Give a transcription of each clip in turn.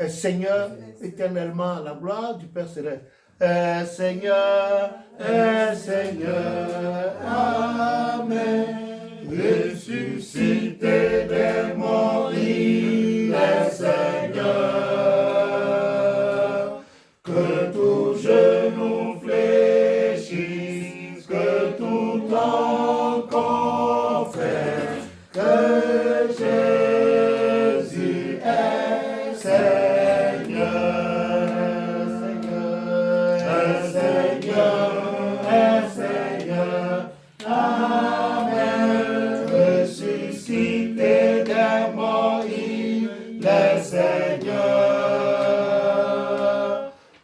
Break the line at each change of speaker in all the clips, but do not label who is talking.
Seigneur, éternellement, la gloire du Père céleste. Seigneur, Seigneur, Amen. Ressuscité des morts, il est Seigneur. Que tout genou fléchisse, que tout tongue confesse que Jésus est Seigneur. Seigneur, Seigneur, Seigneur. Amen. Ressuscité des morts, il est Seigneur.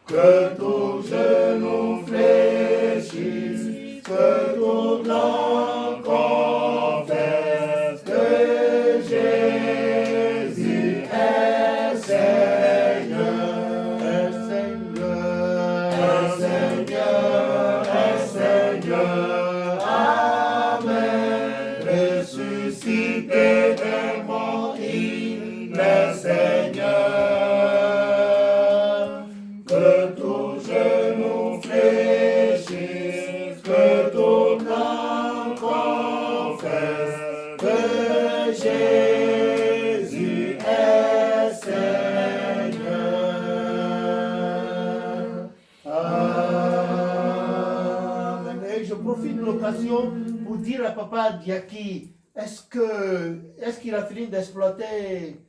Que tout genou fléchisse, que tout langue confesse que Jésus est Seigneur, est Seigneur, est Seigneur, est Seigneur. Amen. Ressuscité des morts, il est Seigneur. Que tout genou fléchisse, que tout langue confesse que Jésus est Seigneur. Amen. Et je profite de l'occasion pour dire à Papa Diaki, est-ce qu'il a fini d'exploiter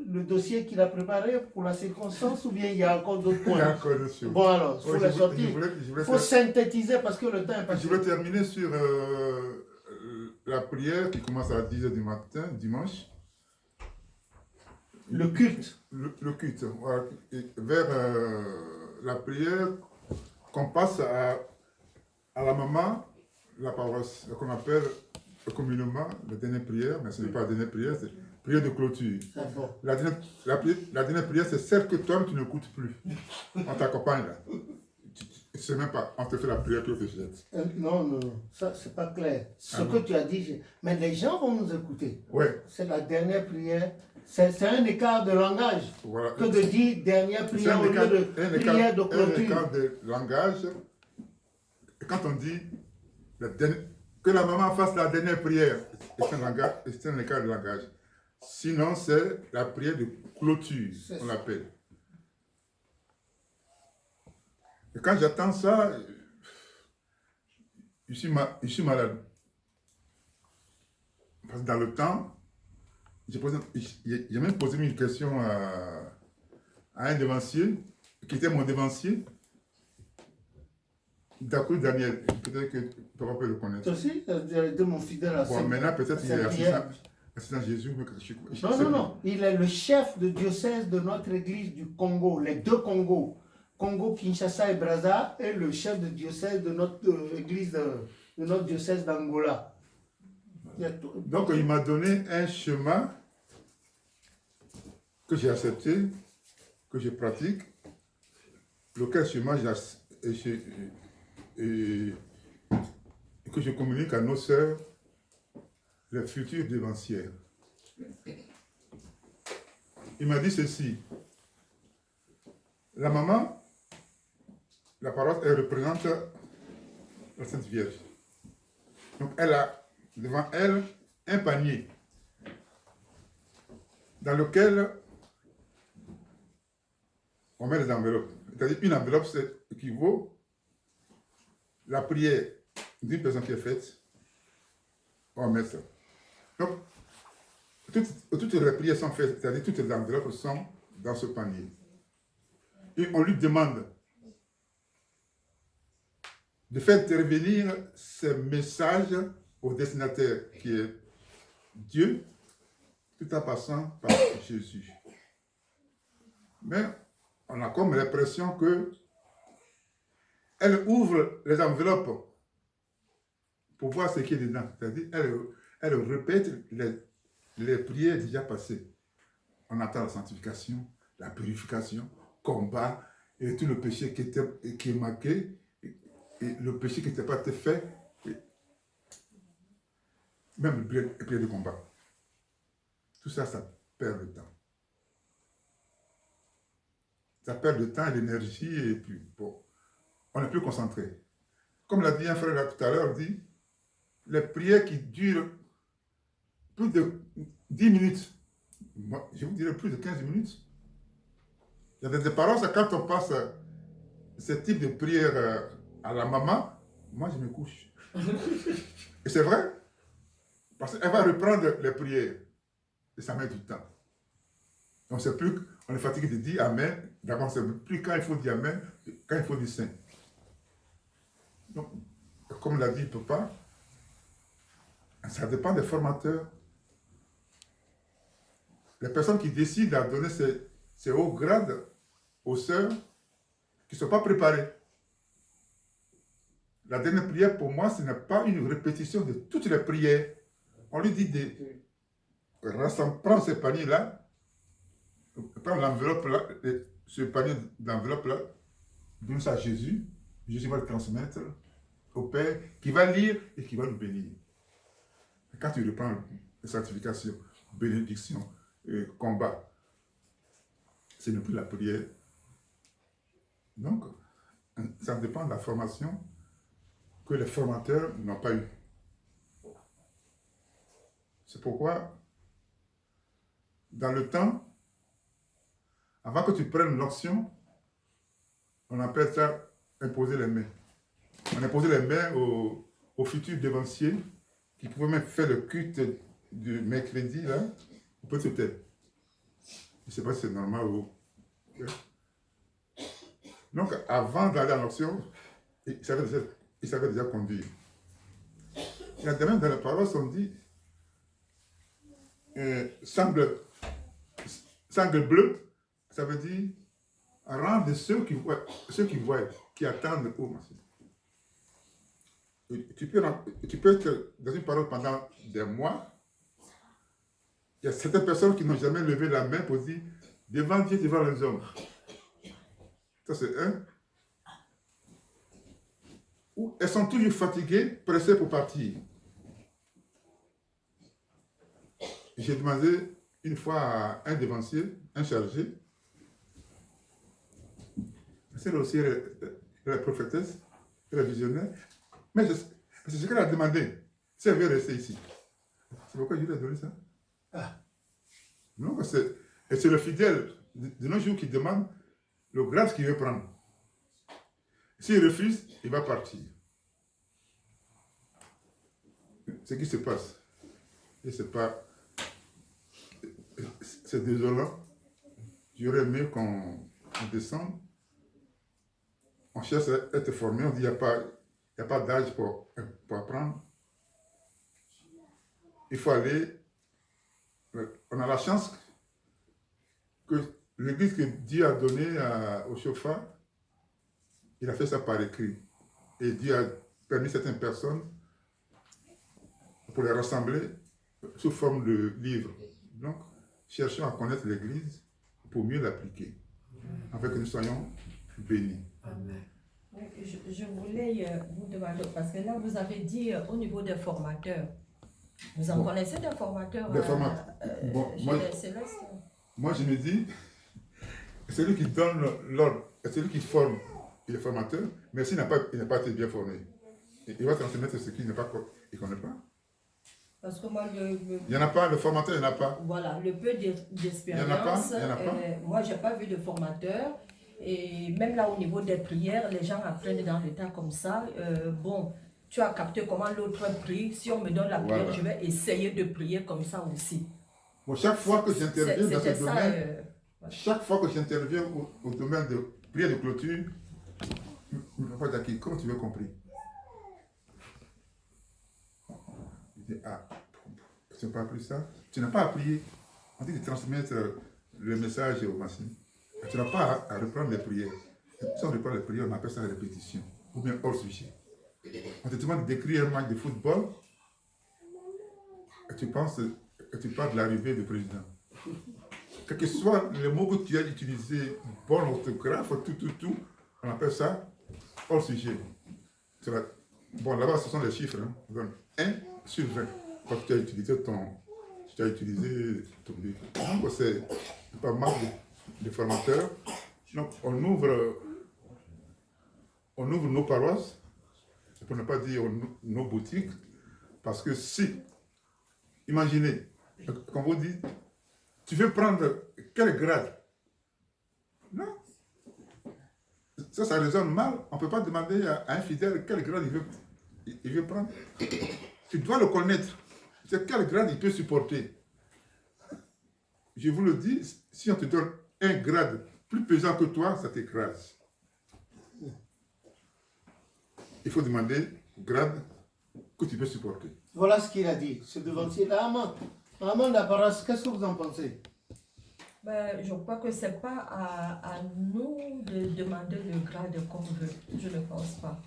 le dossier qu'il a préparé pour la circonstance ou bien il y a encore d'autres points?
Il y a encore d'autres choses.
Bon alors, il faut les sortir.
Il
faut synthétiser parce que le temps est passé.
Je voulais terminer sur la prière qui commence à 10h du matin, dimanche.
Le culte.
Le culte. Voilà. Et vers la prière qu'on passe à la maman, la paroisse, qu'on appelle communément la dernière prière, mais ce n'est pas la dernière prière, c'est prière de clôture.
Bon.
La dernière prière, c'est celle que toi, tu n'écoutes plus. On t'accompagne là. Tu ne sais même pas, on te fait la prière, tu te jettes.
Non, ça, c'est pas clair. Ce que tu as dit, mais les gens vont nous écouter.
Ouais.
C'est la dernière prière. C'est un écart de langage.
Voilà.
Que de dire dernière prière au lieu de prière de clôture.
Un écart de langage. Et quand on dit que la maman fasse la dernière prière, c'est un écart de langage. Sinon, c'est la prière de clôture, on l'appelle. Et quand j'attends ça, je suis malade. Parce que dans le temps, j'ai même posé une question à un devancier, qui était mon devancier. D'accord, Daniel, peut-être que papa peut le connaître.
Toi aussi, de mon fidèle à
bon, maintenant, peut-être qu'il est assistant Jésus.
Non. Il est le chef de diocèse de notre église du Congo, les deux Congos. Congo, Kinshasa et Brazza, et le chef de diocèse de notre église, de notre diocèse d'Angola.
Donc, il m'a donné un chemin que j'ai accepté, que je pratique, lequel chemin et que je communique à nos sœurs, les futures devancières. Il m'a dit ceci. La maman, la paroisse, elle représente la Sainte Vierge. Donc elle a devant elle un panier dans lequel on met les enveloppes. C'est-à-dire une enveloppe équivaut la prière d'une personne qui est faite, on va mettre ça. Donc, toutes les prières sont faites, c'est-à-dire toutes les enveloppes sont dans ce panier. Et on lui demande de faire intervenir ces messages au destinataire qui est Dieu, tout en passant par Jésus. Mais on a comme l'impression que elle ouvre les enveloppes pour voir ce qui est dedans. C'est-à-dire, elle répète les prières déjà passées. On attend la sanctification, la purification, combat, et tout le péché qui est marqué, et le péché qui n'était pas fait, même les prières de combat. Tout ça, ça perd le temps. ça perd de temps et d'énergie, et puis bon, on est plus concentré. Comme l'a dit un frère là tout à l'heure, dit, les prières qui durent plus de 10 minutes, moi, je vous dirais plus de 15 minutes. Il y a des paroles, quand on passe ce type de prière à la maman, moi je me couche. Et c'est vrai, parce qu'elle va reprendre les prières, et ça met du temps. On ne sait plus, on est fatigué de dire Amen, d'abord on ne sait plus quand il faut dire Amen, quand il faut dire Saint. Donc, comme l'a dit papa, ça dépend des formateurs. Les personnes qui décident de donner ces hauts grades aux sœurs qui ne sont pas préparées. La dernière prière, pour moi, ce n'est pas une répétition de toutes les prières. On lui dit de prendre ce panier-là, prendre l'enveloppe là, ce panier d'enveloppe-là, donner ça à Jésus. Jésus va le transmettre au Père, qui va lire et qui va nous bénir. Quand tu reprends les certifications, bénédiction, combat, ce n'est plus la prière. Donc, ça dépend de la formation que les formateurs n'ont pas eu. C'est pourquoi, dans le temps, avant que tu prennes l'option, on appelle ça imposer les mains. On imposait les mains aux futurs devanciers qui pouvaient même faire le culte du mercredi, là, au petit hôtel. Je ne sais pas si c'est normal ou... Donc, avant d'aller en option, ils savaient déjà conduire. Il y a même dans la parole, on dit sangle bleu, ça veut dire rang de ceux qui voient, qui attendent au massif. Tu peux être dans une parole pendant des mois. Il y a certaines personnes qui n'ont jamais levé la main pour dire devant Dieu, devant les hommes. Ça, c'est un. Ou elles sont toujours fatiguées, pressées pour partir. J'ai demandé une fois à un devancier, un chargé, c'est aussi la prophétesse, la visionnaire, mais c'est ce qu'elle a demandé, si elle veut rester ici. C'est pourquoi je lui ai donné ça. Ah. Non, c'est le fidèle de nos jours qui demande le grade qu'il veut prendre. S'il refuse, il va partir. Ce qui se passe, et c'est pas... C'est désolant. J'aurais aimé qu'on descende. On cherche à être formé, on dit qu'il n'y a pas d'âge pour apprendre. Il faut aller. On a la chance que l'église que Dieu a donnée au chauffard, il a fait ça par écrit. Et Dieu a permis certaines personnes pour les rassembler sous forme de livres. Donc, cherchons à connaître l'église pour mieux l'appliquer, afin que nous soyons bénis.
Amen. Je voulais vous demander, parce que là vous avez dit au niveau des formateurs, vous en connaissez des formateurs?
Des formateurs. Moi je me dis, celui qui donne l'ordre, celui qui forme, il est formateur, mais s'il n'a pas été bien formé, il va transmettre ce qu'il ne connaît pas.
Parce que moi,
il n'y en a pas, le formateur, il n'y en a pas.
Voilà, le peu d'expérience, moi, je n'ai pas vu de formateur. Et même là, au niveau des prières, les gens apprennent dans le temps comme ça. Bon, tu as capté comment l'autre prie. Si on me donne la prière, je vais essayer de prier comme ça aussi.
Bon, chaque fois que j'interviens dans ce domaine, chaque fois que j'interviens au domaine de prière de clôture, je ne sais pas d'accord, comment tu veux compris? Ah, tu n'as pas appris ça? Tu n'as pas appris. On dit de transmettre le message aux machines. Tu n'as pas à reprendre les prières. Si on reprend les prières, on appelle ça la répétition. Ou bien hors sujet. On te demande d'écrire un match de football. Et tu penses que tu parles de l'arrivée du président. Quel que soit le mot que tu as utilisé, bon orthographe, tout, on appelle ça hors sujet. Bon, là-bas, ce sont les chiffres. Hein. 1 sur 20. Quand tu as utilisé ton livre. C'est pas mal de formateurs Donc, on ouvre nos paroisses, pour ne pas dire nos boutiques, parce que si, imaginez, quand vous dites, tu veux prendre quel grade? Non. Ça résonne mal. On ne peut pas demander à un fidèle quel grade il veut prendre. Tu dois le connaître. C'est quel grade il peut supporter. Je vous le dis, si on te donne un grade plus pesant que toi, ça t'écrase. Il faut demander grade que tu peux supporter.
Voilà ce qu'il a dit. Ce devancier là, Maman Laparas, qu'est-ce que vous en pensez?
Ben, je crois que ce n'est pas à nous de demander le grade qu'on veut. Je ne pense pas.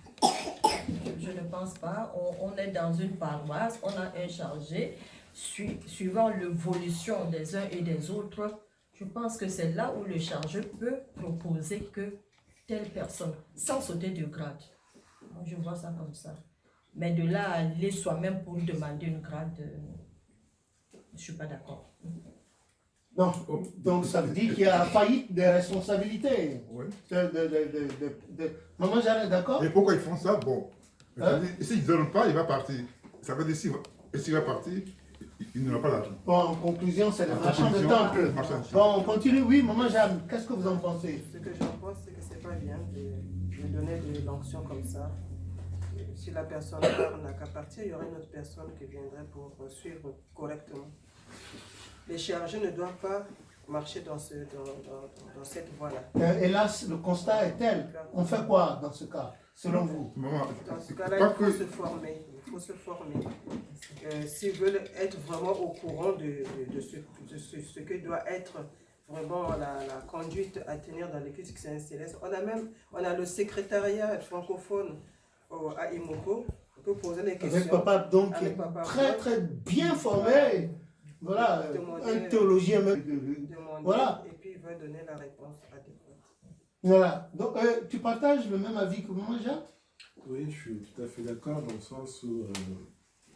Je ne pense pas. On est dans une paroisse, on a un chargé. Suivant l'évolution des uns et des autres, je pense que c'est là où le chargé peut proposer que telle personne, sans sauter de grade. Moi, je vois ça comme ça. Mais de là à aller soi-même pour demander une grade, je ne suis pas d'accord.
Non, donc ça veut dire qu'il y a faillite des responsabilités.
Oui.
Maman Jeanne est d'accord?
Et pourquoi ils font ça? Bon, s'ils ne donnent pas, il va partir. Ça veut dire s'il va partir, il n'aura pas l'argent.
Bon, en conclusion, c'est le marchand de temple. Bon, on continue. Oui, Maman Jeanne, qu'est-ce que vous en pensez?
Ce que j'en pense, c'est que c'est pas bien de donner de l'onction comme ça. Si la personne n'a qu'à partir, il y aura une autre personne qui viendrait pour suivre correctement. Les chargés ne doivent pas marcher dans cette voie-là.
Hélas, le constat est tel. On fait quoi dans ce cas, selon vous?
Dans ce cas-là, il faut se former. Il faut se former. S'ils veulent être vraiment au courant de ce que doit être vraiment la conduite à tenir dans l'Église Saint-Céleste. On a le secrétariat francophone à Imoko. On peut poser des questions.
Avec papa, donc, très très bien formé. Voilà, un théologien même. Voilà.
Et puis il va donner la réponse adéquate.
Voilà. Donc, tu partages le même avis que moi, Jacques?
Oui, je suis tout à fait d'accord dans le sens où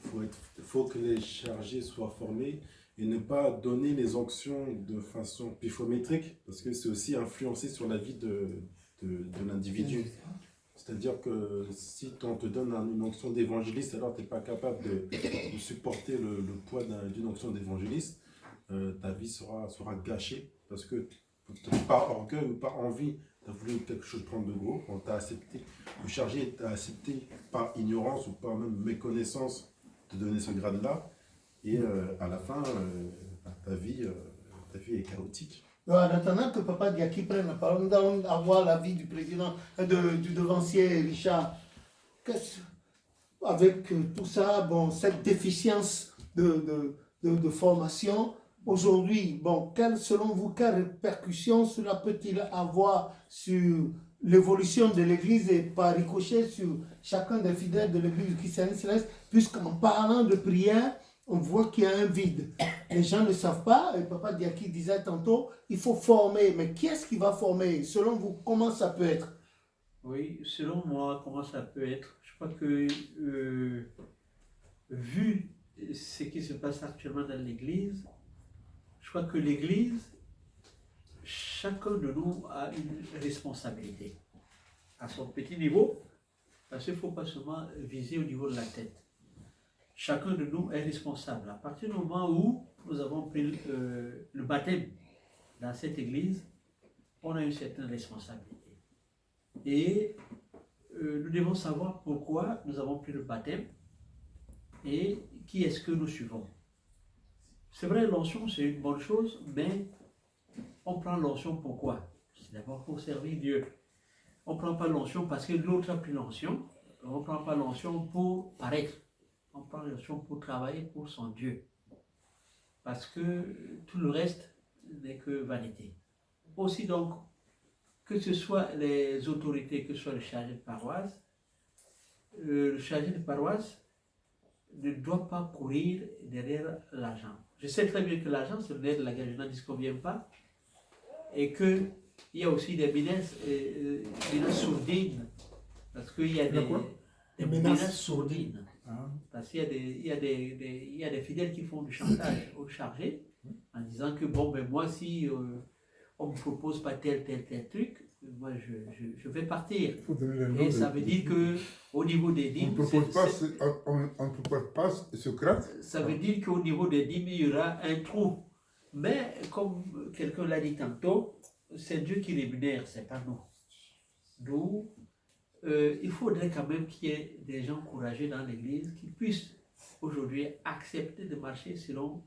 il faut que les chargés soient formés et ne pas donner les onctions de façon pifométrique, parce que c'est aussi influencer sur la vie de l'individu. C'est-à-dire que si on te donne une onction d'évangéliste, alors tu n'es pas capable de supporter le poids d'une onction d'évangéliste, ta vie sera gâchée, parce que par orgueil ou par envie, tu as voulu quelque chose prendre de gros, on t'a accepté, le chargé t'a accepté par ignorance ou par même méconnaissance de donner ce grade-là, et à la fin, ta vie est chaotique.
En attendant que Papa Diaki prenne la parole, nous allons avoir l'avis du président, du devancier Richard. Avec tout ça, bon, cette déficience de formation, aujourd'hui, bon, selon vous, quelles répercussions cela peut-il avoir sur l'évolution de l'Église et par ricochet sur chacun des fidèles de l'Église chrétienne céleste, puisqu'en parlant de prière, on voit qu'il y a un vide. Les gens ne savent pas, et Papa Diaki disait tantôt, il faut former. Mais qui est-ce qui va former? Selon vous, comment ça peut être?
Oui, selon moi, comment ça peut être? Je crois que, vu ce qui se passe actuellement dans l'Église, je crois que l'Église, chacun de nous a une responsabilité à son petit niveau, parce qu'il ne faut pas seulement viser au niveau de la tête. Chacun de nous est responsable. À partir du moment où nous avons pris le baptême dans cette église, on a une certaine responsabilité. Et nous devons savoir pourquoi nous avons pris le baptême et qui est-ce que nous suivons. C'est vrai, l'onction c'est une bonne chose, mais on prend l'onction pourquoi? C'est d'abord pour servir Dieu. On ne prend pas l'onction parce que l'autre a pris l'onction. On ne prend pas l'onction pour paraître. On prend l'onction pour travailler pour son Dieu. Parce que tout le reste n'est que vanité. Aussi donc, que ce soit les autorités, que ce soit le chargé de paroisse, le chargé de paroisse ne doit pas courir derrière l'argent. Je sais très bien que l'argent, c'est le nerf de la guerre, je n'en dis qu'on ne vient pas. Et qu'il y a aussi des menaces sourdines. Parce qu'il y a des menaces sourdines. Parce qu'il y a des fidèles qui font du chantage au chargé en disant que bon, ben moi, si on ne me propose pas tel truc, moi je vais partir.
Il faut donner le nom
Et ça veut dire qu'au niveau des
on
dîmes,
ne propose pas Socrate.
ça veut dire qu'au niveau des dîmes, il y aura un trou. Mais comme quelqu'un l'a dit tantôt, c'est Dieu qui rémunère, c'est pas nous. D'où il faudrait quand même qu'il y ait des gens courageux dans l'Église qui puissent aujourd'hui accepter de marcher selon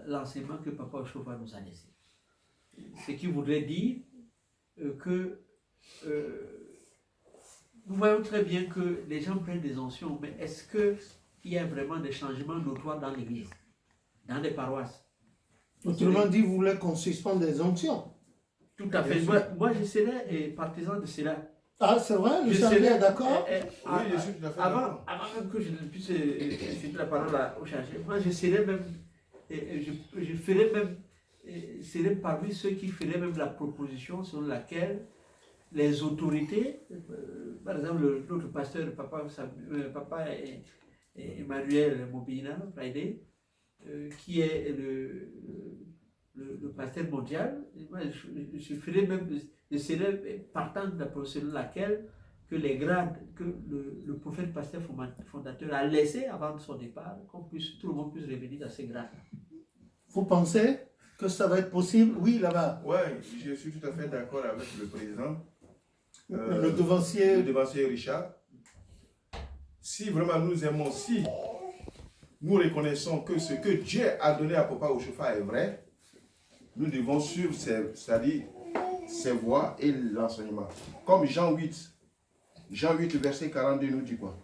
l'enseignement que Papa Ochofa nous a laissé. Ce qui voudrait dire que nous voyons très bien que les gens prennent des onctions, mais est-ce qu'il y a vraiment des changements notoires dans l'Église, dans les paroisses?
Autrement dit, vous voulez qu'on suspende des onctions?
Tout à fait. Moi je serais partisan de cela.
Ah, c'est vrai, nous
Je
sommes
serais-
bien d'accord.
Oui, je suis tout à fait avant même que je ne puisse céder la parole au chargé, moi je serais même, je ferais même, serais parmi ceux qui feraient même la proposition selon laquelle les autorités, par exemple notre pasteur, Papa Emmanuel Mobina Friday, qui est le pasteur mondial, moi, je ferais même, je serais partant de la proposition selon laquelle que les grades que le prophète pasteur fondateur a laissés avant son départ, tout le monde puisse revenir dans ces grades.
Vous pensez que ça va être possible? Oui, là-bas.
Oui, je suis tout à fait d'accord avec le président.
Le devancier.
Le devancier Richard. Si vraiment nous aimons, si nous reconnaissons que ce que Dieu a donné à Papa Ochofa est vrai, nous devons suivre ses voies et l'enseignement. Comme Jean 8, verset 42 nous dit quoi?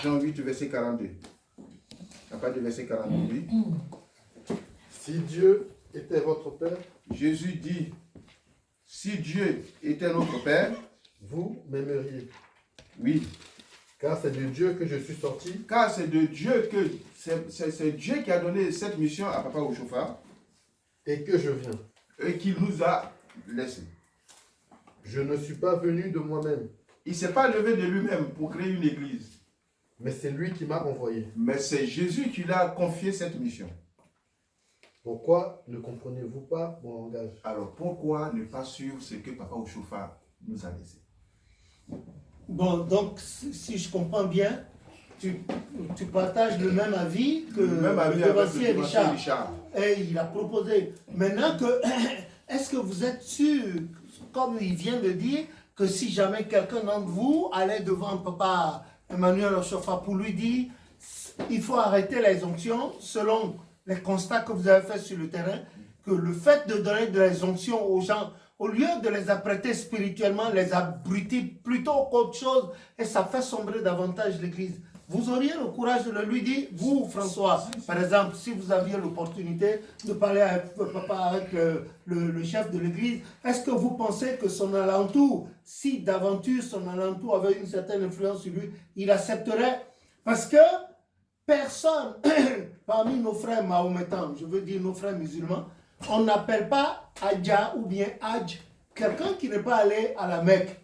Jean 8, verset 42. Il n'y a pas de verset 42, oui.
Si Dieu était votre Père,
Jésus dit, si Dieu était notre Père,
vous m'aimeriez.
oui,
Car c'est de Dieu que je suis sorti
car c'est de Dieu que c'est Dieu qui a donné cette mission à Papa Ochofa
et que je viens.
et qui nous a laissé.
Je ne suis pas venu de moi-même,
Il ne s'est pas levé de lui-même pour créer une église,
mais c'est lui qui m'a envoyé.
mais c'est Jésus qui lui a confié cette mission.
Pourquoi ne comprenez-vous pas mon langage?
Alors pourquoi ne pas suivre ce que Papa Ochofa nous a laissé?
Bon, donc, si je comprends bien, tu partages le même avis que
Même avis
le
avec
devancier
le
Richard.
Richard.
Et il a proposé. Maintenant que, est-ce que vous êtes sûr, comme il vient de dire, que si jamais quelqu'un d'entre vous allait devant Papa Emmanuel Ochofa pour lui dire, il faut arrêter les onctions selon les constats que vous avez faits sur le terrain, que le fait de donner des onctions aux gens, au lieu de les apprêter spirituellement, les abrutit plutôt qu'autre chose, et ça fait sombrer davantage l'Église. Vous auriez le courage de le lui dire, vous François, par exemple, si vous aviez l'opportunité de parler avec papa, avec le chef de l'Église, est-ce que vous pensez que son alentour, si d'aventure son alentour avait une certaine influence sur lui, il accepterait? Parce que personne, parmi nos frères mahométans, je veux dire nos frères musulmans, on n'appelle pas Hadja ou bien Hadj quelqu'un qui n'est pas allé à la Mecque.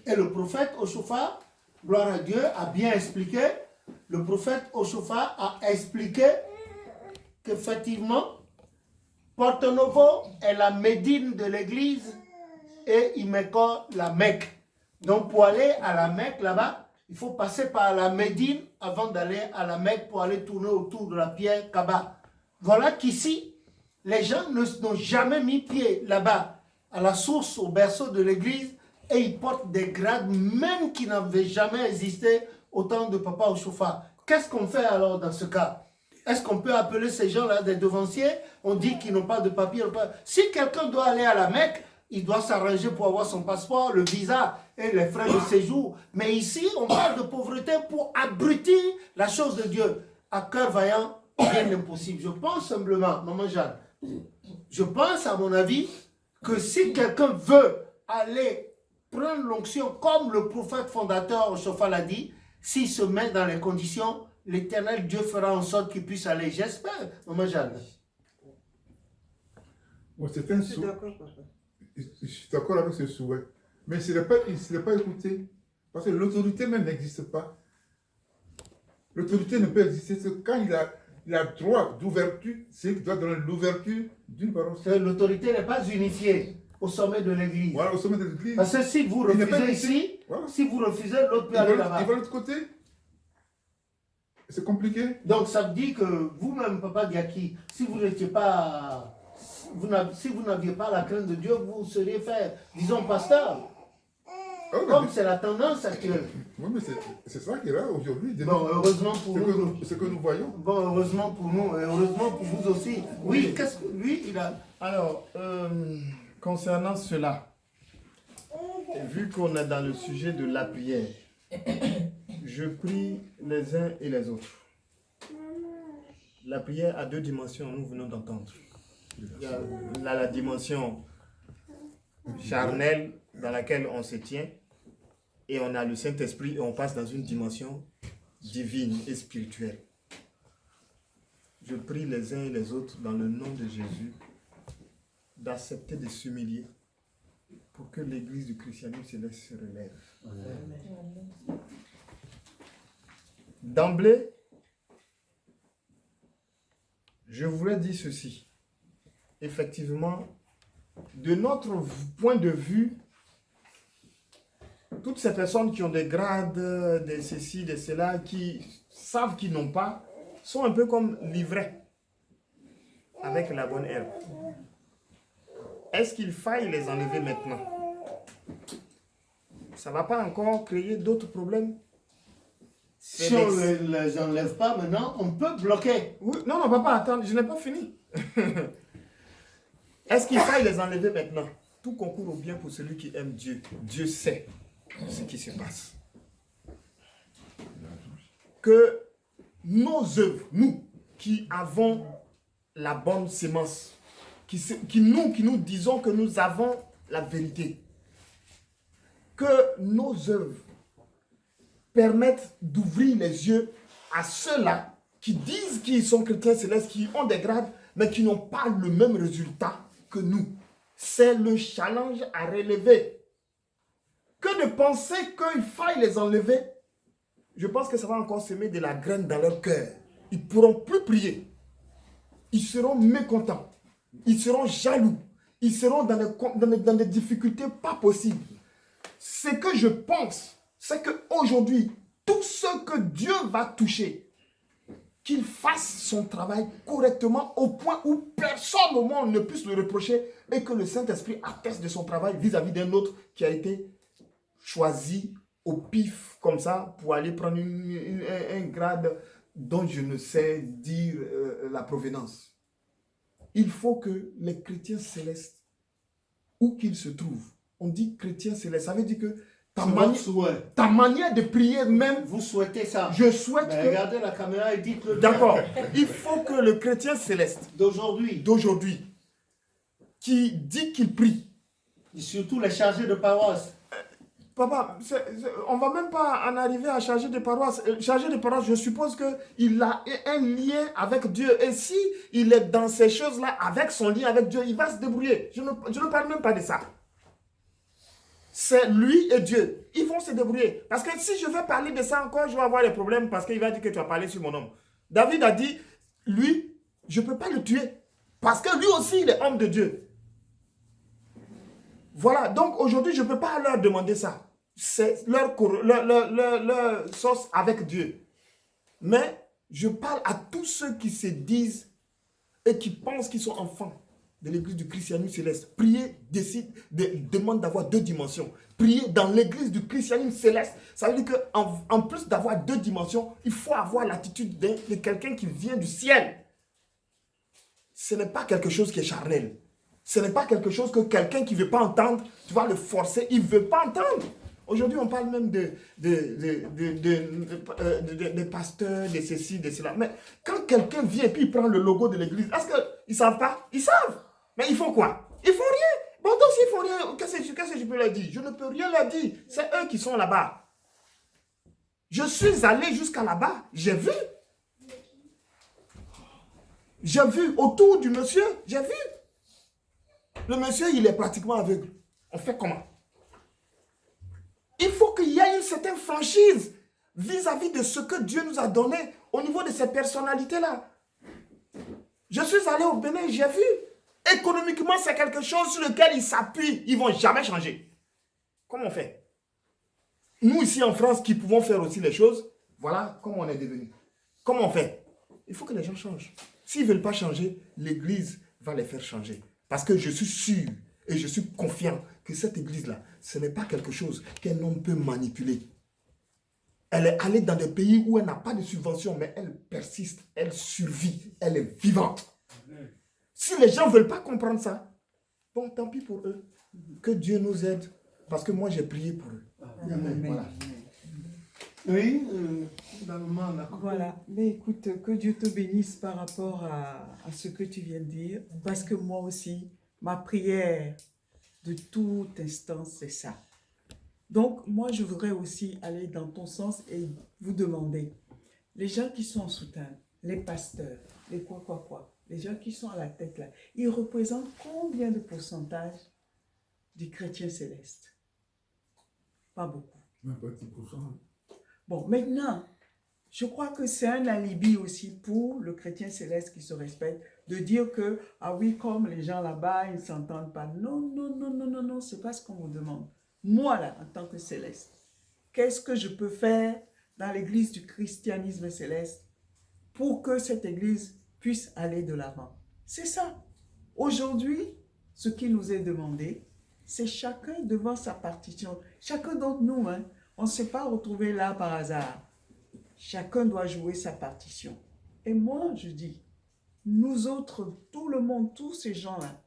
Et le prophète Ochofa, gloire à Dieu, a bien expliqué, le prophète Ochofa a expliqué qu'effectivement, Porto Novo est la Médine de l'église et Imeko la Mecque. Donc pour aller à la Mecque là-bas, il faut passer par la Médine avant d'aller à la Mecque pour aller tourner autour de la pierre Kaaba. Voilà qu'ici, les gens n'ont jamais mis pied là-bas, à la source, au berceau de l'église, et ils portent des grades même qui n'avaient jamais existé au temps de Papa Ochofa. Qu'est-ce qu'on fait alors dans ce cas? Est-ce qu'on peut appeler ces gens-là des devanciers? On dit qu'ils n'ont pas de papier. Si quelqu'un doit aller à la Mecque, il doit s'arranger pour avoir son passeport, le visa et les frais de séjour. Mais ici, on parle de pauvreté pour abrutir la chose de Dieu. À cœur vaillant, rien d'impossible. Je pense simplement, Maman Jeanne, je pense à mon avis que si quelqu'un veut aller prendre l'onction comme le prophète fondateur Ochofa l'a dit, s'il se met dans les conditions, l'Éternel Dieu fera en sorte qu'il puisse aller. J'espère, Maman Jeanne.
Bon, c'est un
Je suis
souhait.
d'accord, papa.
Je suis d'accord avec ce souhait. Mais il ne pas écouté. Parce que l'autorité même n'existe pas. L'autorité ne peut exister que quand il a droit d'ouverture, c'est qu'il doit donner l'ouverture d'une paroisse.
L'autorité n'est pas unifiée au sommet de l'église.
Voilà, au sommet de l'église.
Parce que si vous
Il n'est pas
refusez
unifié.
ici,
Voilà.
si vous refusez, l'autre peut
Il
aller
va
là-bas.
de l'autre côté. C'est compliqué.
Donc ça veut dire que vous-même, Papa Diaki, si vous n'étiez pas, si vous n'aviez pas la crainte de Dieu, vous seriez fait, disons, pasteur.
Oh,
Comme c'est la tendance actuelle.
oui, mais c'est ça qui est là aujourd'hui.
Bon, heureusement pour nous.
C'est ce que nous voyons.
Bon, heureusement pour nous, et heureusement pour vous aussi. Oui, qu'est-ce que lui, il a...
Alors, concernant cela, vu qu'on est dans le sujet de la prière, je prie les uns et les autres. La prière a deux dimensions, nous venons d'entendre. Il y a la dimension charnelle dans laquelle on se tient, et on a le Saint-Esprit et on passe dans une dimension divine et spirituelle. Je prie les uns et les autres dans le nom de Jésus d'accepter de s'humilier pour que l'Église du christianisme céleste se relève. D'emblée, je voulais dire ceci. Effectivement, de notre point de vue, toutes ces personnes qui ont des grades, des ceci, des cela, qui savent qu'ils n'ont pas, sont un peu comme livrés avec la bonne herbe. Est-ce qu'il faille les enlever maintenant? Ça ne va pas encore créer d'autres problèmes?
Si on ne les enlève pas maintenant, on peut bloquer.
Oui, non, non, papa, attends, je n'ai pas fini. Est-ce qu'il faille les enlever maintenant? Tout concourt au bien pour celui qui aime Dieu. Dieu sait ce qui se passe. Que nos œuvres, nous qui avons la bonne sémence, qui nous disons que nous avons la vérité, que nos œuvres permettent d'ouvrir les yeux à ceux-là qui disent qu'ils sont chrétiens célestes, qui ont des grades, mais qui n'ont pas le même résultat que nous. C'est le challenge à relever. Que de penser qu'il faille les enlever, je pense que ça va encore semer de la graine dans leur cœur. Ils ne pourront plus prier. Ils seront mécontents. Ils seront jaloux. Ils seront dans des difficultés pas possibles. Ce que je pense, c'est qu'aujourd'hui, tout ce que Dieu va toucher, qu'il fasse son travail correctement au point où personne au monde ne puisse le reprocher et que le Saint-Esprit atteste de son travail vis-à-vis d'un autre qui a été choisi au pif comme ça pour aller prendre un grade dont je ne sais dire la provenance. Il faut que les chrétiens célestes, où qu'ils se trouvent, on dit chrétien céleste, ça veut dire que ta manière de prier même,
vous souhaitez ça.
Je souhaite que...
Regardez la caméra et dites-le.
D'accord. Il faut que le chrétien céleste d'aujourd'hui, qui dit qu'il prie,
et surtout les chargés de paroisse.
Papa, on ne va même pas en arriver à charger de paroisse. Chargé de paroisse, je suppose qu'il a un lien avec Dieu. Et si il est dans ces choses-là, avec son lien avec Dieu, il va se débrouiller. Je ne parle même pas de ça. C'est lui et Dieu. Ils vont se débrouiller. Parce que si je veux parler de ça encore, je vais avoir des problèmes parce qu'il va dire que tu as parlé sur mon homme. David a dit, lui, je ne peux pas le tuer. Parce que lui aussi, il est homme de Dieu. Voilà, donc aujourd'hui, je ne peux pas leur demander ça. C'est leur sauce avec Dieu. Mais je parle à tous ceux qui se disent et qui pensent qu'ils sont enfants de l'église du christianisme céleste. Prier demande d'avoir deux dimensions. Prier dans l'église du christianisme céleste, ça veut dire qu'en plus d'avoir deux dimensions, il faut avoir l'attitude de quelqu'un qui vient du ciel. Ce n'est pas quelque chose qui est charnel. Ce n'est pas quelque chose que quelqu'un qui ne veut pas entendre, tu vas le forcer, il ne veut pas entendre. Aujourd'hui, on parle même de pasteurs, de ceci, de cela. Mais quand quelqu'un vient et puis il prend le logo de l'église, est-ce qu'ils ne savent pas? Ils savent. Mais ils font quoi? Ils font rien. Bon, donc s'ils font rien, qu'est-ce que je peux leur dire? Je ne peux rien leur dire. C'est eux qui sont là-bas. Je suis allé jusqu'à là-bas. J'ai vu. J'ai vu autour du monsieur. J'ai vu. Le monsieur, il est pratiquement aveugle. On fait comment? Il faut qu'il y ait une certaine franchise vis-à-vis de ce que Dieu nous a donné au niveau de ces personnalités-là. Je suis allé au Bénin, j'ai vu. Économiquement, c'est quelque chose sur lequel ils s'appuient. Ils ne vont jamais changer. Comment on fait? Nous, ici en France, qui pouvons faire aussi les choses, voilà comment on est devenu. Comment on fait? Il faut que les gens changent. S'ils ne veulent pas changer, l'Église va les faire changer. Parce que je suis sûr et je suis confiant que cette Église-là, ce n'est pas quelque chose qu'un homme peut manipuler. Elle est allée dans des pays où elle n'a pas de subvention, mais elle persiste, elle survit, elle est vivante. Si les gens ne veulent pas comprendre ça, bon, tant pis pour eux. Que Dieu nous aide. Parce que moi, j'ai prié pour eux. Amen. Voilà.
Oui, dans le moment,
voilà. Mais écoute, que Dieu te bénisse par rapport à ce que tu viens de dire. Parce que moi aussi, ma prière de tout instant, c'est ça. Donc, moi, je voudrais aussi aller dans ton sens et vous demander, les gens qui sont en soutien, les pasteurs, les quoi, les gens qui sont à la tête là, ils représentent combien de pourcentage des chrétiens célestes? Pas beaucoup.
Même pas 10%.
Bon, maintenant, je crois que c'est un alibi aussi pour le chrétien céleste qui se respecte, de dire que, ah oui, comme les gens là-bas, ils ne s'entendent pas. Non, non, non, non, non, non, c'est pas ce qu'on vous demande. Moi, là, en tant que céleste, qu'est-ce que je peux faire dans l'église du christianisme céleste pour que cette église puisse aller de l'avant? C'est ça. Aujourd'hui, ce qui nous est demandé, c'est chacun devant sa partition. Chacun d'entre nous, hein, on ne s'est pas retrouvé là par hasard. Chacun doit jouer sa partition. Et moi, je dis, nous autres, tout le monde, tous ces gens-là,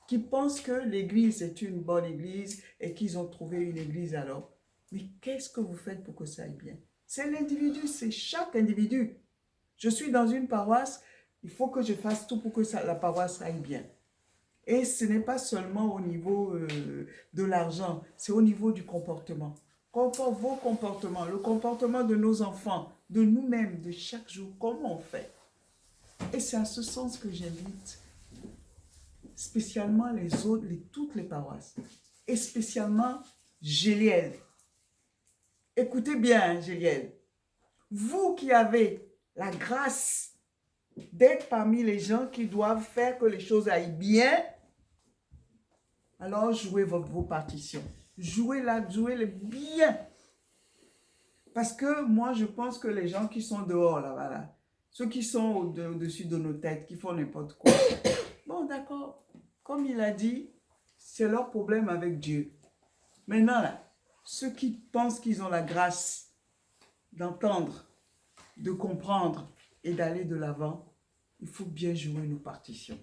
qui pensent que l'église est une bonne église et qu'ils ont trouvé une église alors, mais qu'est-ce que vous faites pour que ça aille bien? C'est l'individu, c'est chaque individu. Je suis dans une paroisse, il faut que je fasse tout pour que la paroisse aille bien. Et ce n'est pas seulement au niveau de l'argent, c'est au niveau du comportement. Vos comportements, le comportement de nos enfants, de nous-mêmes, de chaque jour, comment on fait? Et c'est à ce sens que j'invite spécialement les autres, toutes les paroisses, et spécialement Géliel. Écoutez bien, Géliel. Vous qui avez la grâce d'être parmi les gens qui doivent faire que les choses aillent bien, alors jouez vos partitions. Jouez-les bien. Parce que moi, je pense que les gens qui sont dehors, là, voilà, ceux qui sont au-dessus de nos têtes, qui font n'importe quoi, bon, d'accord. Comme il a dit, c'est leur problème avec Dieu. Maintenant, là, ceux qui pensent qu'ils ont la grâce d'entendre, de comprendre et d'aller de l'avant, il faut bien jouer nos partitions.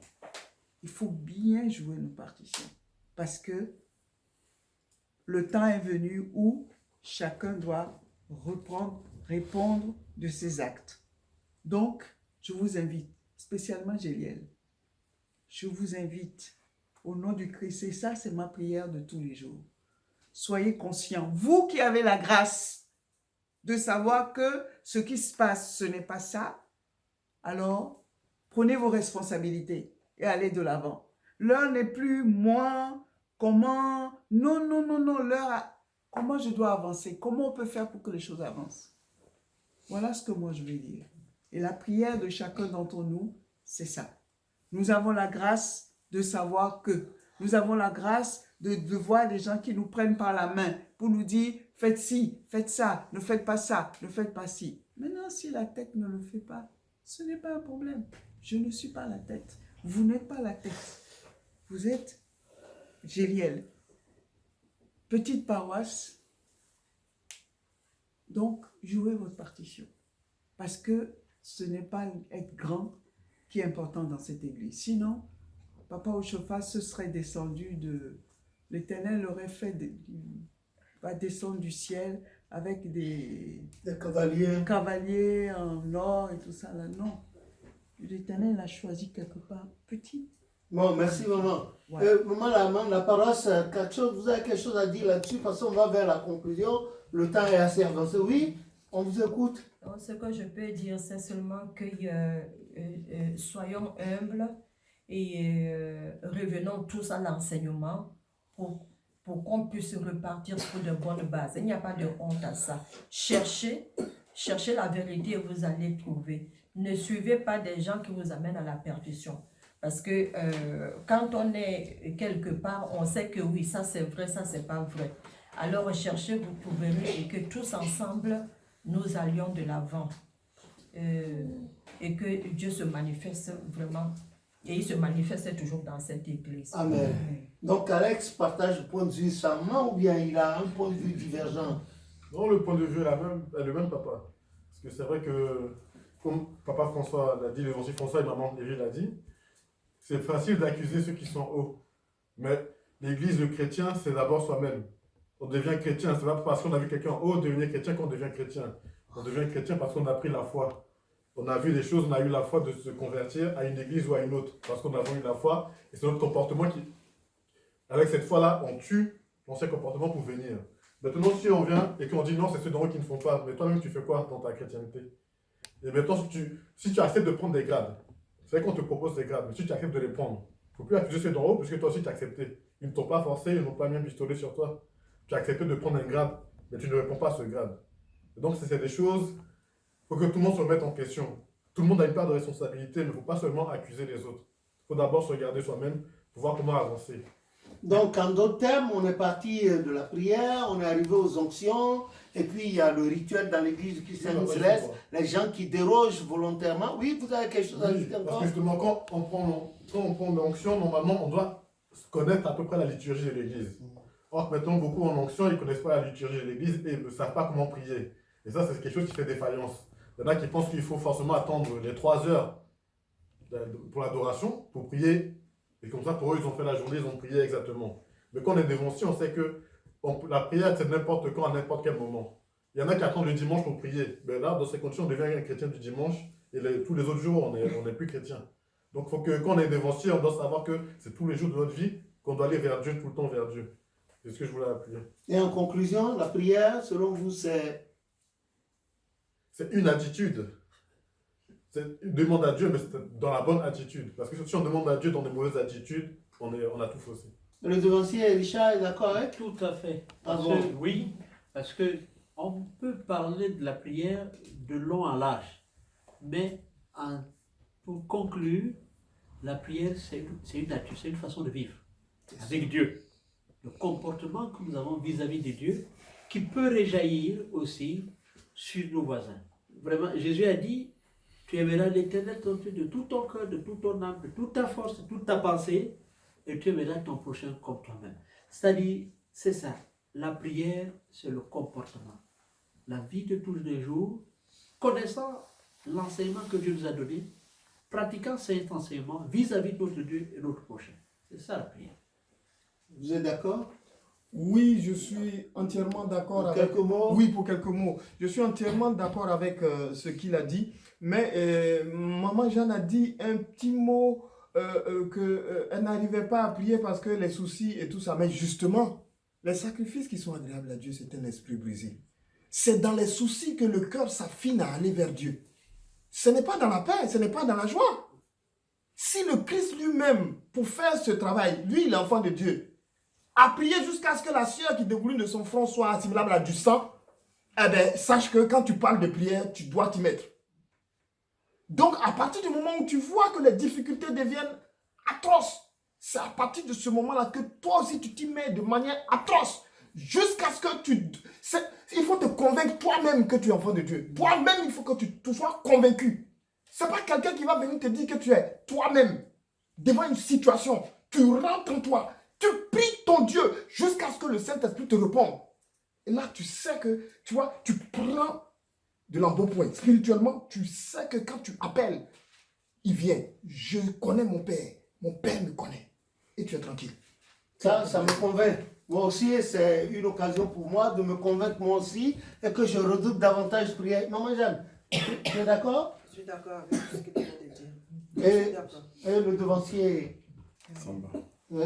Il faut bien jouer nos partitions. Parce que le temps est venu où chacun doit répondre de ses actes. Donc, je vous invite, spécialement Géliel, je vous invite au nom du Christ, et ça c'est ma prière de tous les jours. Soyez conscients, vous qui avez la grâce de savoir que ce qui se passe, ce n'est pas ça, alors prenez vos responsabilités et allez de l'avant. L'heure n'est plus moi, comment, non, non, non, non, comment je dois avancer, comment on peut faire pour que les choses avancent. Voilà ce que moi je veux dire. Et la prière de chacun d'entre nous, c'est ça. Nous avons la grâce de savoir que. Nous avons la grâce de voir des gens qui nous prennent par la main pour nous dire « faites ci, faites ça, ne faites pas ça, ne faites pas ci ». Maintenant, si la tête ne le fait pas, ce n'est pas un problème. Je ne suis pas la tête. Vous n'êtes pas la tête. Vous êtes Géliel. Petite paroisse. Donc, jouez votre partition. Parce que ce n'est pas être grand qui est important dans cette église. Sinon, Papa Ochofa se serait descendu de... L'Éternel aurait fait... va descendre du ciel avec des cavaliers en or et tout ça. Là, non. L'Éternel l'a choisi quelque part petit.
Bon, merci maman.
Ouais.
Maman, la paroisse, vous avez quelque chose à dire là-dessus? Parce qu'on va vers la conclusion. Le temps est assez avancé. Oui, on vous écoute.
Donc, ce que je peux dire, c'est seulement que soyons humbles et revenons tous à l'enseignement pour qu'on puisse repartir sur de bonnes bases. Il n'y a pas de honte à ça. Cherchez la vérité et vous allez trouver. ne suivez pas des gens qui vous amènent à la perdition. Parce que quand on est quelque part, on sait que oui, ça c'est vrai, ça c'est pas vrai. Alors recherchez, vous pouvez et que tous ensemble, nous allions de l'avant. Et que Dieu se manifeste vraiment. Et il se manifeste toujours dans cette église.
Amen. Donc Alex partage le point de vue savamment ou bien il a un point de vue divergent?
Non, le point de vue est le même, papa. Parce que c'est vrai que, comme papa François l'a dit, les anciens François et maman Evie l'a dit, c'est facile d'accuser ceux qui sont hauts. Mais l'église, le chrétien, c'est d'abord soi-même. On devient chrétien, c'est pas parce qu'on a vu quelqu'un en haut devenir chrétien qu'on devient chrétien. On devient chrétien parce qu'on a pris la foi. On a vu des choses, on a eu la foi de se convertir à une église ou à une autre. Parce qu'on a eu la foi. Et c'est notre comportement qui... Avec cette foi-là, on tue l'ancien comportement pour venir. Maintenant, si on vient et qu'on dit non, c'est ceux d'en haut qui ne font pas, mais toi-même, tu fais quoi dans ta chrétienté? Et maintenant, si tu acceptes de prendre des grades, c'est vrai qu'on te propose des grades, mais si tu acceptes de les prendre, il ne faut plus accuser ceux d'en haut, parce que toi aussi, tu as accepté. Ils ne t'ont pas forcé, ils n'ont pas mis un pistolet sur toi. Tu as accepté de prendre un grade, mais tu ne réponds pas à ce grade. Et donc, c'est des choses, il faut que tout le monde se remette en question. Tout le monde a une part de responsabilité, mais il ne faut pas seulement accuser les autres. Il faut d'abord se regarder soi-même pour voir comment avancer.
Donc, en d'autres termes, on est parti de la prière, on est arrivé aux onctions, et puis il y a le rituel dans l'église chrétienne céleste, les gens qui dérogent volontairement. Oui, vous avez quelque chose à dire encore?
Parce que justement, quand on prend l'onction, normalement, on doit connaître à peu près la liturgie de l'église. Or, maintenant, beaucoup en onction, ils ne connaissent pas la liturgie de l'église et ne savent pas comment prier. Et ça, c'est quelque chose qui fait défaillance. Il y en a qui pensent qu'il faut forcément attendre les 3 heures pour l'adoration, pour prier. Et comme ça, pour eux, ils ont fait la journée, ils ont prié exactement. Mais quand on est dévancié, on sait que la prière, c'est n'importe quand, à n'importe quel moment. Il y en a qui attendent le dimanche pour prier. Mais là, dans ces conditions, on devient un chrétien du dimanche. Et tous les autres jours, on n'est plus chrétien. Donc, il faut que quand on est dévancié, on doit savoir que c'est tous les jours de notre vie qu'on doit aller vers Dieu, tout le temps vers Dieu. C'est ce que je voulais appuyer.
Et en conclusion, la prière, selon vous, c'est...
C'est une attitude. C'est une demande à Dieu, mais c'est dans la bonne attitude. Parce que si on demande à Dieu dans des mauvaises attitudes, on a tout faussé.
Le devancier Richard est d'accord avec?
Tout à fait. Oui, parce que on peut parler de la prière de long à large. Mais pour conclure, la prière, c'est une nature, c'est une façon de vivre avec Dieu. Le comportement que nous avons vis-à-vis de Dieu, qui peut réjaillir aussi sur nos voisins. Vraiment, Jésus a dit, tu aimeras l'Éternel ton Dieu de tout ton cœur, de toute ton âme, de toute ta force, de toute ta pensée, et tu aimeras ton prochain comme toi-même. C'est-à-dire, c'est ça. La prière, c'est le comportement. La vie de tous les jours, connaissant l'enseignement que Dieu nous a donné, pratiquant cet enseignement vis-à-vis de notre Dieu et notre prochain. C'est ça la prière.
Vous êtes d'accord?
Oui, je suis entièrement d'accord avec...
Quelques mots?
Oui, pour quelques mots. Je suis entièrement d'accord avec ce qu'il a dit. Mais Maman Jeanne a dit un petit mot qu'elle n'arrivait pas à prier parce que les soucis et tout ça. Mais justement, les sacrifices qui sont agréables à Dieu, c'est un esprit brisé. C'est dans les soucis que le cœur s'affine à aller vers Dieu. Ce n'est pas dans la paix, ce n'est pas dans la joie. Si le Christ lui-même, pour faire ce travail, lui, l'enfant de Dieu, a prié jusqu'à ce que la sueur qui découle de son front soit assimilable à du sang, eh bien, sache que quand tu parles de prière, tu dois t'y mettre. Donc, à partir du moment où tu vois que les difficultés deviennent atroces, c'est à partir de ce moment-là que toi aussi, tu t'y mets de manière atroce. Jusqu'à ce que il faut te convaincre toi-même que tu es enfant de Dieu. Toi-même, il faut que tu sois convaincu. Ce n'est pas quelqu'un qui va venir te dire que tu es toi-même devant une situation. Tu rentres en toi. Tu pries ton Dieu jusqu'à ce que le Saint-Esprit te réponde. Et là, tu sais que, tu vois, tu prends de l'embonpoint. Spirituellement, tu sais que quand tu appelles, il vient. Je connais mon Père me connaît. Et tu es tranquille.
Ça me convainc. Moi aussi, c'est une occasion pour moi de me convaincre moi aussi et que je redouble davantage de prière. Maman Jeanne, tu es d'accord?
Je suis d'accord avec ce que tu viens de dire.
Et le devancier? Oui.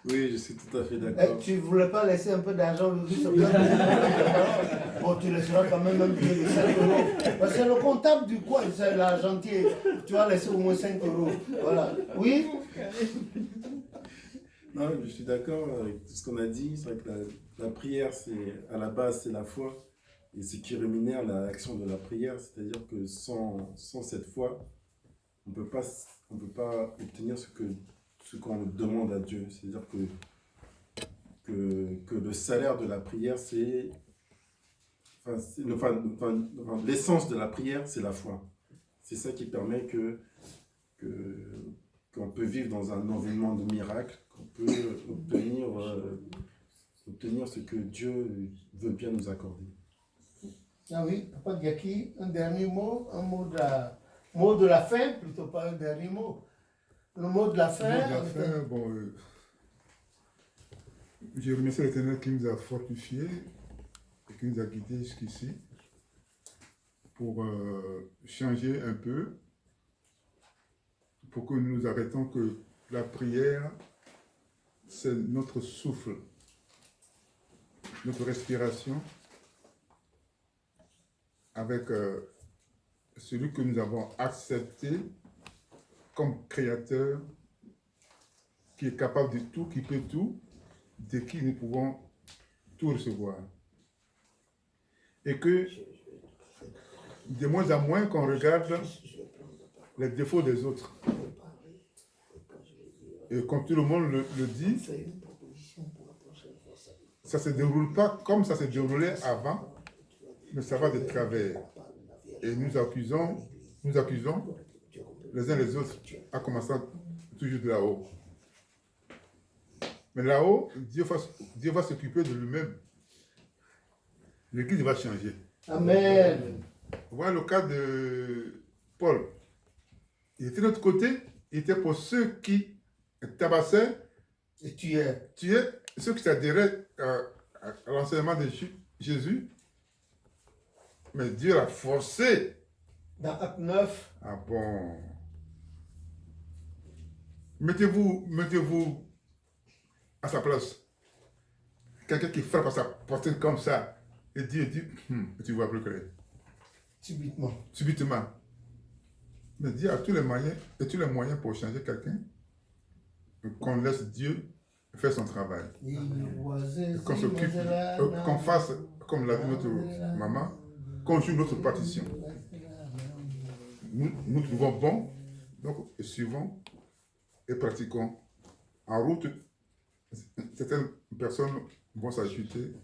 Oui, je suis tout à fait d'accord.
Tu ne voulais pas laisser un peu d'argent aujourd'hui sur le bon, tu laisseras quand même un billet de 5 euros. Parce que c'est le comptable du coin, c'est l'argentier. Tu vas laisser au moins 5 euros. Voilà. Oui?
Non, je suis d'accord avec tout ce qu'on a dit. C'est vrai que la prière, à la base, c'est la foi. et ce qui rémunère l'action de la prière, c'est-à-dire que sans cette foi, on peut pas obtenir ce qu'on demande à Dieu. C'est-à-dire que le salaire de la prière, l'essence de la prière, c'est la foi. C'est ça qui permet qu'on peut vivre dans un environnement de miracle, qu'on peut obtenir ce que Dieu veut bien nous accorder.
Ah oui, Papa Diaki, un dernier mot, mot de la fin, plutôt pas un dernier mot. Le mot de la fin.
Je remercie l'Éternel qui nous a fortifiés et qui nous a guidés jusqu'ici pour changer un peu, pour que nous nous arrêtons que la prière, c'est notre souffle, notre respiration avec celui que nous avons accepté comme créateur, qui est capable de tout, qui peut tout, de qui nous pouvons tout recevoir. Et que de moins en moins qu'on regarde les défauts des autres. Et comme tout le monde le dit, ça ne se déroule pas comme ça se déroulait avant, mais ça va de travers. Et nous accusons les uns les autres, en commençant toujours de là-haut. Mais là-haut, Dieu va s'occuper de lui-même. L'Église va changer.
Amen.
Voilà le cas de Paul. Il était de l'autre côté, il était pour ceux qui tabassaient
et tuaient
ceux qui s'adhéraient à l'enseignement de Jésus. Mais Dieu l'a forcé.
Dans Acte 9.
Ah bon. Mettez-vous à sa place. Quelqu'un qui frappe à sa poitrine comme ça, et Dieu dit, tu vois plus clair. Subitement. Mais Dieu a tous les moyens pour changer quelqu'un, qu'on laisse Dieu faire son travail. Qu'on fasse, comme l'a dit notre maman, qu'on joue notre partition. Nous trouvons bon, donc suivons et pratiquons. En route, certaines personnes vont s'ajouter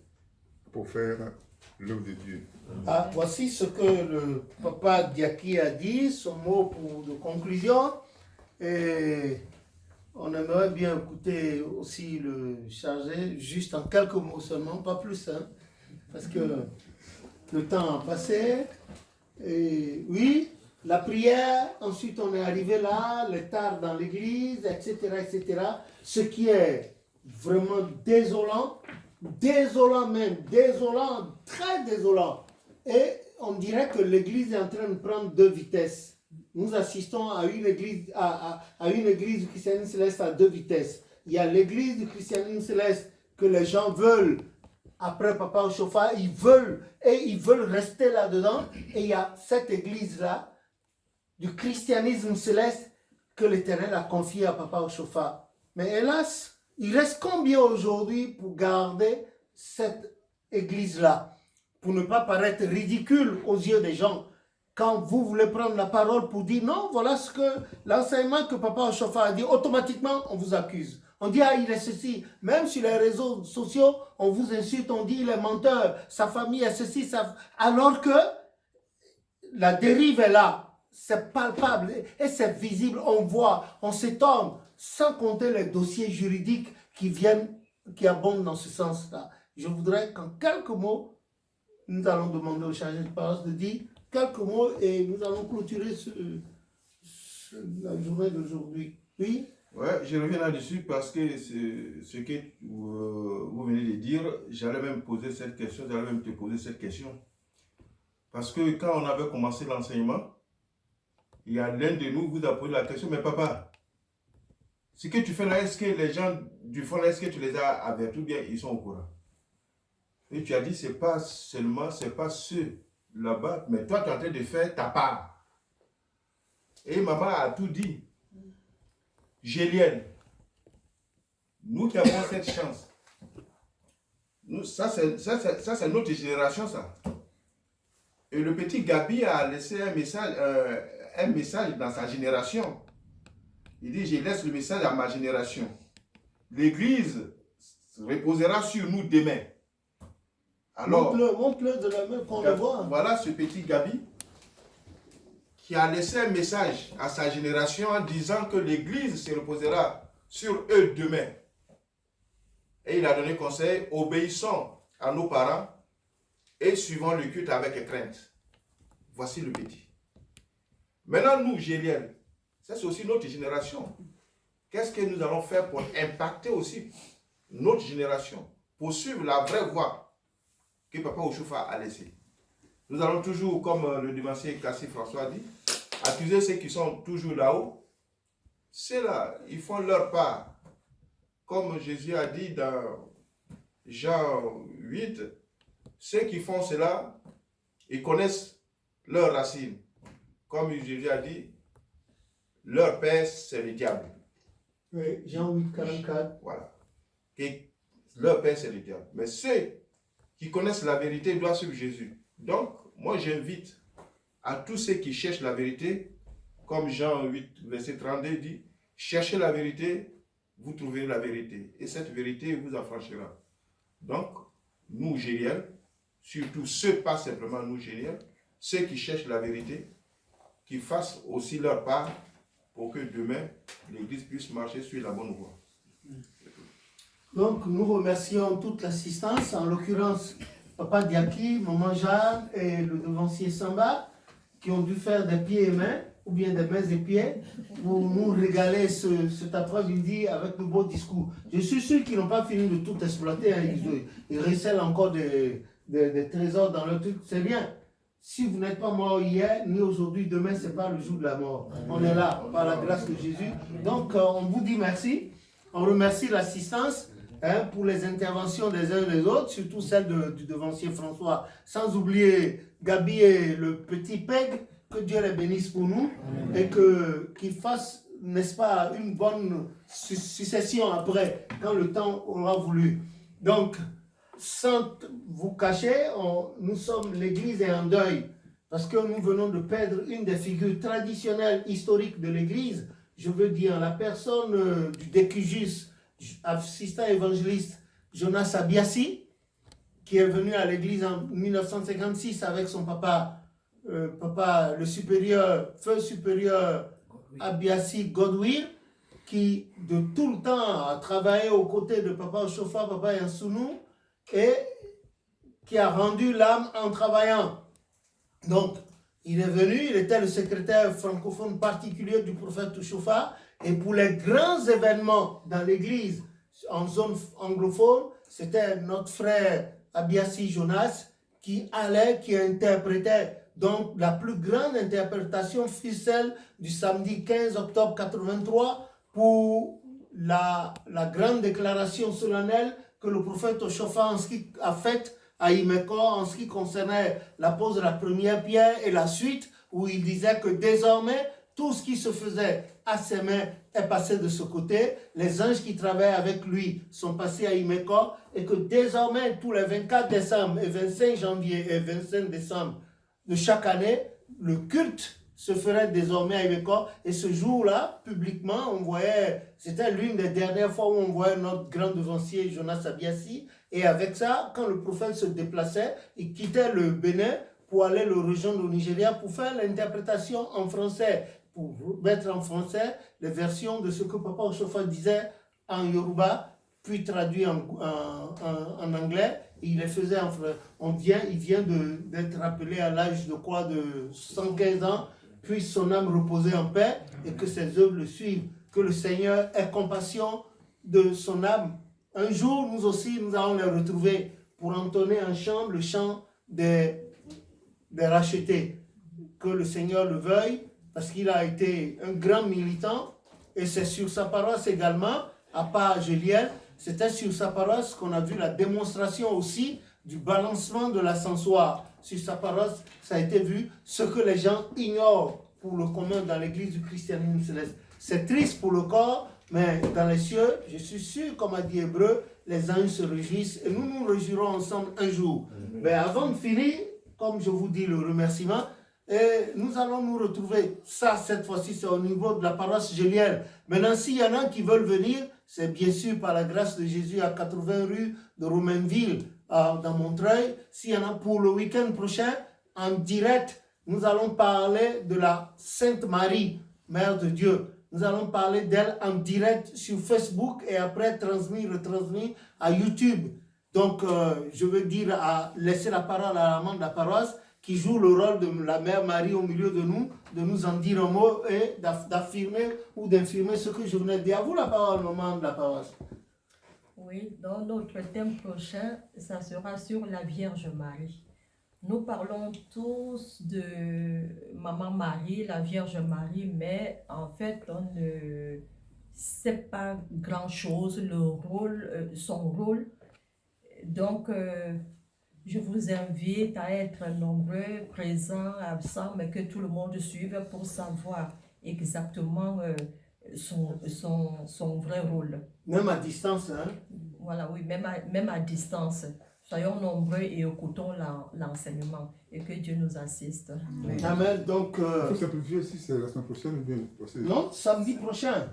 pour faire l'œuvre de Dieu.
Ah, voici ce que le Papa Diaki a dit, son mot de conclusion. Et on aimerait bien écouter aussi le chargé, juste en quelques mots seulement, pas plus, hein, parce que le temps a passé. Et oui, la prière, ensuite on est arrivé là, le tard dans l'église, etc., etc. Ce qui est vraiment désolant, très désolant. Et on dirait que l'église est en train de prendre deux vitesses. Nous assistons à une église, à une église du christianisme céleste à deux vitesses. Il y a l'église du christianisme céleste que les gens veulent, après Papa Oshofa, ils veulent rester là-dedans. Et il y a cette église-là, du christianisme céleste, que l'Éternel a confié à Papa Oshofa. Mais hélas, il reste combien aujourd'hui pour garder cette église-là, pour ne pas paraître ridicule aux yeux des gens? Quand vous voulez prendre la parole pour dire non, voilà ce que l'enseignement que Papa Oshofa a dit, automatiquement on vous accuse. On dit, ah, il est ceci. Même sur les réseaux sociaux, on vous insulte, on dit, il est menteur, sa famille est ceci, ça... Alors que la dérive est là. C'est palpable et c'est visible, on voit, on s'étonne, sans compter les dossiers juridiques qui abondent dans ce sens-là. Je voudrais qu'en quelques mots, nous allons demander au chargé de parole de dire quelques mots et nous allons clôturer la journée d'aujourd'hui. Oui?
Ouais, je reviens là-dessus parce que ce que vous venez de dire, j'allais même poser cette question, j'allais même te poser cette question. Parce que quand on avait commencé l'enseignement, il y a l'un de nous qui vous a posé la question, mais papa, ce que tu fais là, est-ce que les gens du fond, est-ce que tu les as avertis ou bien ils sont au courant? Et tu as dit, c'est pas ceux là-bas, mais toi tu es en train de faire ta part. Et maman a tout dit. Gélienne, nous qui avons cette chance, ça c'est notre génération ça. Et le petit Gabi a laissé un message dans sa génération. Il dit, je laisse le message à ma génération. L'Église reposera sur nous demain. Alors,
montre-le de la main qu'on le voit.
Voilà ce petit Gabi qui a laissé un message à sa génération en disant que l'Église se reposera sur eux demain. Et il a donné conseil, obéissons à nos parents et suivons le culte avec crainte. Voici le petit. Maintenant, nous, Géliel, ça c'est aussi notre génération. Qu'est-ce que nous allons faire pour impacter aussi notre génération, pour suivre la vraie voie que Papa Ochofa a laissée? Nous allons toujours, comme le dévancier Kassi François dit, accuser ceux qui sont toujours là-haut. Ceux-là, ils font leur part. Comme Jésus a dit dans Jean 8, ceux qui font cela, ils connaissent leurs racines. Comme Jésus a dit, leur père, c'est le diable.
Oui, Jean 8, 44.
Voilà. Et leur père, c'est le diable. Mais ceux qui connaissent la vérité doivent suivre Jésus. Donc, moi, j'invite à tous ceux qui cherchent la vérité, comme Jean 8, verset 32 dit, cherchez la vérité, vous trouverez la vérité. Et cette vérité vous affranchira. Donc, nous, Géliel, surtout ceux, pas simplement nous, Géliel, ceux qui cherchent la vérité, qui fassent aussi leur part pour que demain, l'Église puisse marcher sur la bonne voie.
Donc, nous remercions toute l'assistance, en l'occurrence Papa Diaki, Maman Jeanne et le devancier Samba, qui ont dû faire des pieds et mains, ou bien des mains et pieds, pour nous régaler cet après-midi avec de beaux discours. Je suis sûr qu'ils n'ont pas fini de tout exploiter. Hein. Ils recèlent encore des trésors dans leur truc. C'est bien. Si vous n'êtes pas mort hier, ni aujourd'hui, demain, ce n'est pas le jour de la mort. On est là, par la grâce de Jésus. Donc, on vous dit merci. On remercie l'assistance pour les interventions des uns et des autres, surtout celle du devancier François, sans oublier Gabi et le petit Peg. Que Dieu les bénisse pour nous et qu'il fasse, n'est-ce pas, une bonne succession après, quand le temps aura voulu. Donc, sans vous cacher, nous sommes, l'Église est en deuil parce que nous venons de perdre une des figures traditionnelles historiques de l'Église. Je veux dire, la personne du Décujus, assistant évangéliste Jonas Abiassi, qui est venu à l'Église en 1956 avec son papa, le supérieur, feu supérieur Abiassi Godwin, qui de tout le temps a travaillé aux côtés de Papa Ochofa, Papa Yansounou, et qui a rendu l'âme en travaillant. Donc, il est venu, il était le secrétaire francophone particulier du prophète Ochofa, et pour les grands événements dans l'église en zone anglophone, c'était notre frère Abiassi Jonas qui allait, qui interprétait. Donc, la plus grande interprétation fut celle du samedi 15 octobre 83 pour la grande déclaration solennelle que le prophète Ochofa a faite à Imeko en ce qui concernait la pose de la première pierre et la suite, où il disait que désormais, tout ce qui se faisait à ses mains est passé de ce côté. Les anges qui travaillaient avec lui sont passés à Imeko et que désormais, tous les 24 décembre et 25 janvier et 25 décembre de chaque année, le culte se ferait désormais à Imeko. Et ce jour-là, publiquement, on voyait, c'était l'une des dernières fois où on voyait notre grand devancier Jonas Abiassi. Et avec ça, quand le prophète se déplaçait, il quittait le Bénin pour aller le rejoindre au Nigeria pour faire l'interprétation en français, pour mettre en français les versions de ce que Papa Ochofa disait en Yoruba, puis traduit en anglais. Et il les faisait en français. Il vient d'être appelé à l'âge de quoi, de 115 ans, puis son âme reposer en paix et que ses œuvres le suivent. Que le Seigneur ait compassion de son âme. Un jour, nous aussi, nous allons les retrouver pour entonner en chant le chant des rachetés. Que le Seigneur le veuille, parce qu'il a été un grand militant, et c'est sur sa paroisse également, à part Géliel, c'était sur sa paroisse qu'on a vu la démonstration aussi du balancement de l'ascensoir. Sur sa paroisse, ça a été vu, ce que les gens ignorent pour le commun dans l'église du christianisme céleste. C'est triste pour le corps, mais dans les cieux, je suis sûr, comme a dit Hébreu, les anges se réjouissent et nous nous réjouirons ensemble un jour. Mais avant de finir, comme je vous dis, le remerciement. Et nous allons nous retrouver, ça cette fois-ci c'est au niveau de la paroisse Géliel. Maintenant s'il y en a qui veulent venir, c'est bien sûr par la grâce de Jésus à 80 rue de Romainville dans Montreuil. S'il y en a pour le week-end prochain, en direct, nous allons parler de la Sainte Marie, Mère de Dieu. Nous allons parler d'elle en direct sur Facebook et après retransmis à YouTube. Donc je veux dire laisser la parole à la maman de la paroisse qui joue le rôle de la Mère Marie au milieu de nous en dire un mot et d'affirmer ou d'infirmer ce que je venais de dire. À vous la parole, maman de la paroisse.
Oui, dans notre thème prochain, ça sera sur la Vierge Marie. Nous parlons tous de Maman Marie, la Vierge Marie, mais en fait, on ne sait pas grand-chose, son rôle. Donc, je vous invite à être nombreux, présents, absents, mais que tout le monde suive pour savoir exactement son vrai rôle.
Même à distance, hein?
Voilà, oui, même à distance. Soyons nombreux et écoutons l'enseignement et que Dieu nous assiste.
Amen. Donc,
il faut simplifier si c'est la semaine prochaine ou bien.
Non, samedi prochain.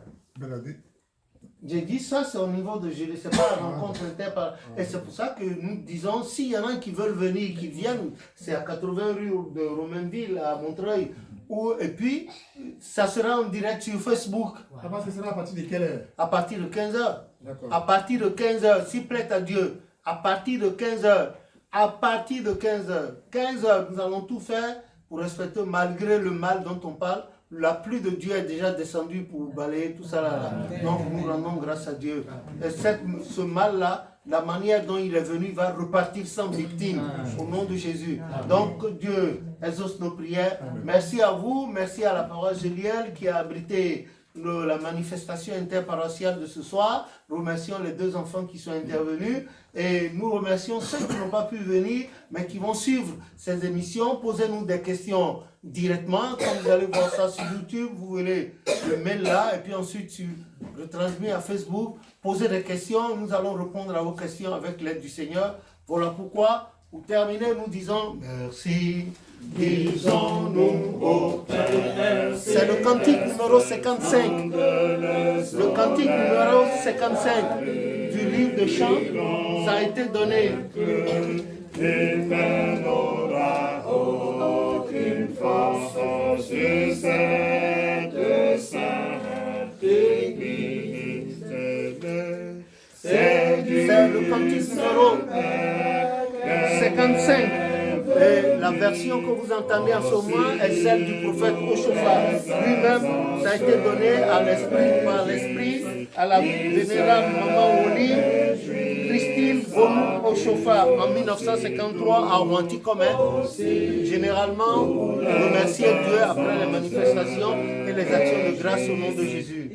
J'ai dit ça, c'est au niveau de Géliel, c'est pas la rencontre inter. Et c'est pour ça que nous disons, s'il y en a qui veulent venir, qui viennent, c'est à 80 rue de Romainville, à Montreuil. Et puis, ça sera en direct sur Facebook.
Ça sera à partir de quelle heure?
À partir de 15h.
D'accord.
À partir de 15h, s'il plaît à Dieu. À partir de 15h. À partir de 15h. 15h, nous allons tout faire pour respecter, malgré le mal dont on parle. La pluie de Dieu est déjà descendue pour balayer tout ça là. Donc nous rendons grâce à Dieu. Et ce mal-là, la manière dont il est venu va repartir sans victime au nom de Jésus. Donc Dieu exauce nos prières. Merci à vous, merci à la paroisse Géliel qui a abrité la manifestation interparoissiale de ce soir. Nous remercions les deux enfants qui sont intervenus et nous remercions ceux qui n'ont pas pu venir mais qui vont suivre ces émissions. Posez-nous des questions directement. Quand vous allez voir ça sur YouTube, vous verrez le mail là et puis ensuite retransmis à Facebook. Posez des questions, nous allons répondre à vos questions avec l'aide du Seigneur. Voilà pourquoi, pour terminer, nous disons merci. Disons-nous au Père. C'est le cantique numéro 55. Le cantique numéro 55 du livre de chants, ça a été donné. Il n'aura aucune force sur cette sainte église. C'est le cantique numéro 55. Et la version que vous entendez en ce moment est celle du prophète Oshopha. Lui-même, ça a été donné par l'esprit, à la vénérable maman Oli, Christine Bonou Oshopha, en 1953 à Ouanti-Commun. Généralement, pour remercier Dieu après les manifestations et les actions de grâce au nom de Jésus.